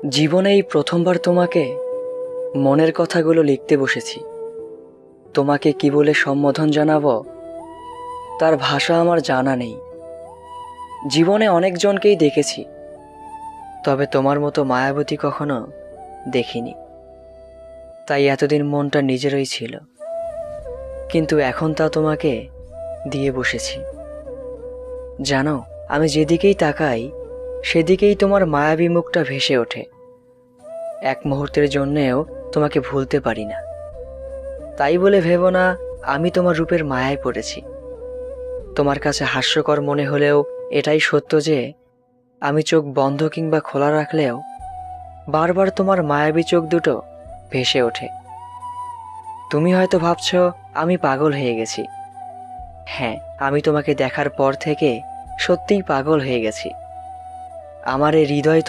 জীবনে এই প্রথমবার তোমাকে মনের কথাগুলো লিখতে বসেছি। তোমাকে কি বলে সম্বোধন জানাবো তার ভাষা আমার জানা নেই। জীবনে অনেকজনকেই দেখেছি, তবে তোমার মতো মায়াবতী কখনো দেখিনি। তাই এতদিন মনটা নিজেরই ছিল, কিন্তু এখন তা তোমাকে দিয়ে বসেছি। জানো, আমি যেদিকেই তাকাই সেদিকেই তোমার মায়াবী মুখটা ভেসে ওঠে। এক মুহূর্তের জন্যেও তোমাকে ভুলতে পারি না। তাই বলে ভেবো না আমি তোমার রূপের মায়ায় পড়েছি। তোমার কাছে হাস্যকর মনে হলেও এটাই সত্য যে আমি চোখ বন্ধ কিংবা খোলা রাখলেও বারবার তোমার মায়াবী চোখ দুটো ভেসে ওঠে। তুমি হয়তো ভাবছো আমি পাগল হয়ে গেছি। হ্যাঁ, আমি তোমাকে দেখার পর থেকে সত্যিই পাগল হয়ে গেছি। আমার এই হৃদয়